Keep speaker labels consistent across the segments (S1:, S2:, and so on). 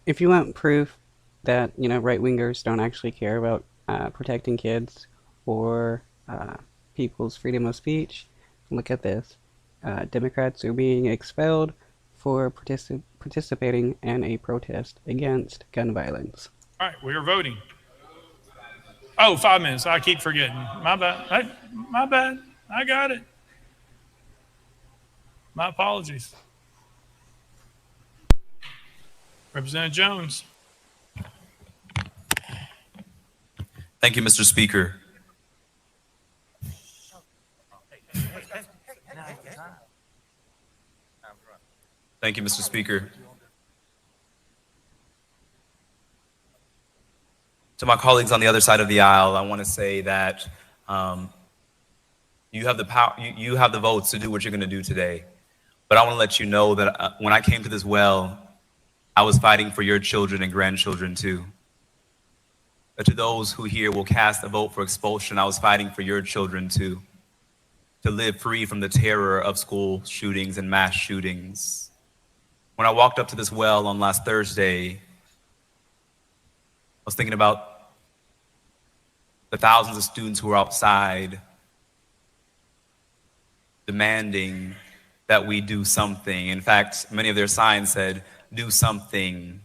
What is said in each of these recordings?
S1: if you want proof that right wingers don't actually care about protecting kids or people's freedom of speech, look at this. Democrats are being expelled for participating in a protest against gun violence.
S2: All right, we are voting. Oh, 5 minutes. I keep forgetting. My bad. My bad. I got it. My apologies. Representative Jones.
S3: Thank you, Mr. Speaker. Thank you, Mr. Speaker. To my colleagues on the other side of the aisle, I want to say that you have the power, you have the votes to do what you're going to do today. But I want to let you know that when I came to this well, I was fighting for your children and grandchildren too. But to those who here will cast a vote for expulsion, I was fighting for your children too, to live free from the terror of school shootings and mass shootings. When I walked up to this well on last Thursday, I was thinking about the thousands of students who were outside demanding that we do something. In fact, many of their signs said, do something,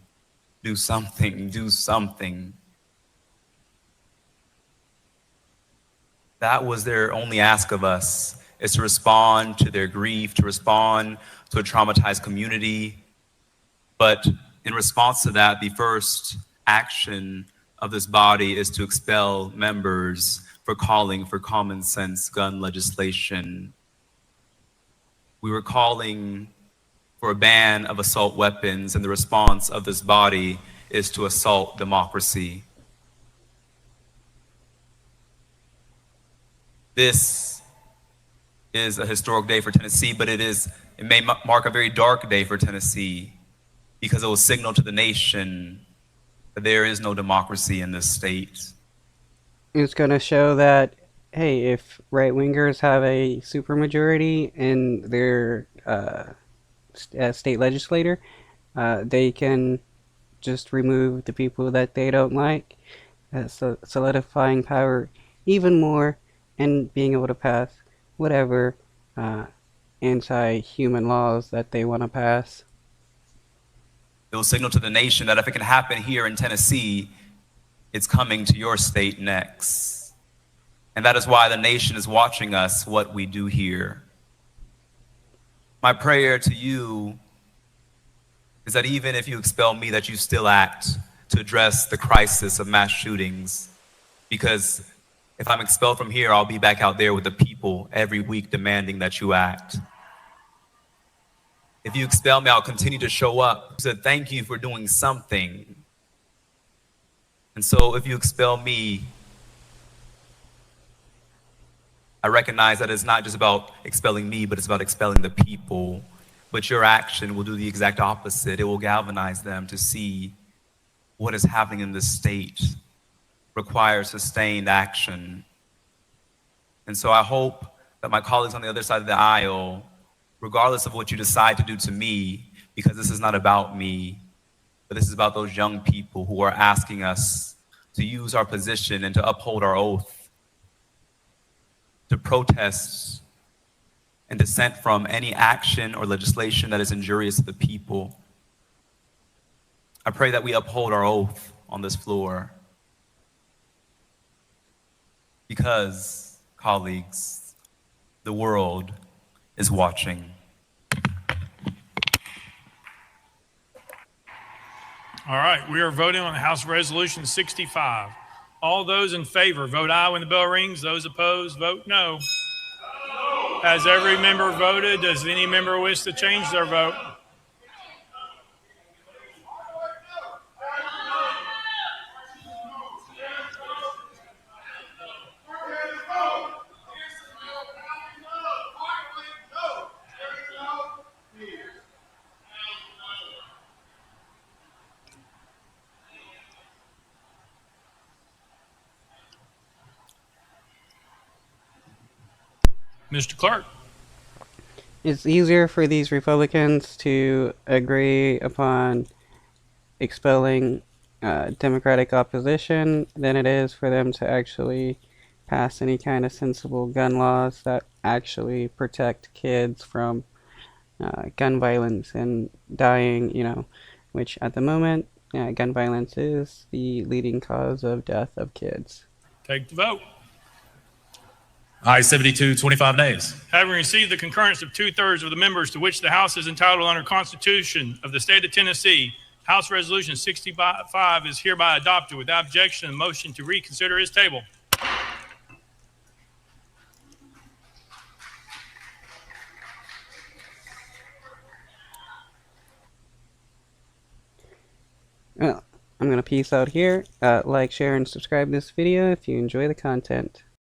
S3: do something, do something. That was their only ask of us, is to respond to their grief, to respond to a traumatized community. But in response to that, the first action of this body is to expel members for calling for common sense gun legislation. We were calling for a ban of assault weapons, and the response of this body is to assault democracy. This is a historic day for Tennessee, but it may mark a very dark day for Tennessee, because it will signal to the nation that there is no democracy in this state.
S1: It's going to show that, hey, if right wingers have a supermajority in their state legislator, they can just remove the people that they don't like, solidifying power even more and being able to pass whatever anti-human laws that they want to pass.
S3: It will signal to the nation that if it can happen here in Tennessee, it's coming to your state next. And that is why the nation is watching us, what we do here. My prayer to you is that even if you expel me, that you still act to address the crisis of mass shootings. Because if I'm expelled from here, I'll be back out there with the people every week demanding that you act. If you expel me, I'll continue to show up. So thank you for doing something. And so if you expel me, I recognize that it's not just about expelling me, but it's about expelling the people. But your action will do the exact opposite. It will galvanize them to see what is happening in this state requires sustained action. And so I hope that my colleagues on the other side of the aisle, regardless of what you decide to do to me, because this is not about me, but this is about those young people who are asking us to use our position and to uphold our oath, to protest and dissent from any action or legislation that is injurious to the people. I pray that we uphold our oath on this floor because, colleagues, the world is watching.
S2: All right, we are voting on House Resolution 65. All those in favor, vote aye when the bell rings. Those opposed, vote no. Has every member voted? Does any member wish to change their vote? Mr. Clark.
S1: It's easier for these Republicans to agree upon expelling Democratic opposition than it is for them to actually pass any kind of sensible gun laws that actually protect kids from gun violence and dying, which at the moment, gun violence is the leading cause of death of kids.
S2: Take the vote.
S4: Aye, 72, 25 nays.
S2: Having received the concurrence of 2/3 of the members to which the House is entitled under Constitution of the State of Tennessee, House Resolution 65 is hereby adopted without objection. The motion to reconsider is tabled.
S1: Well, I'm going to peace out here. Like, share, and subscribe this video if you enjoy the content.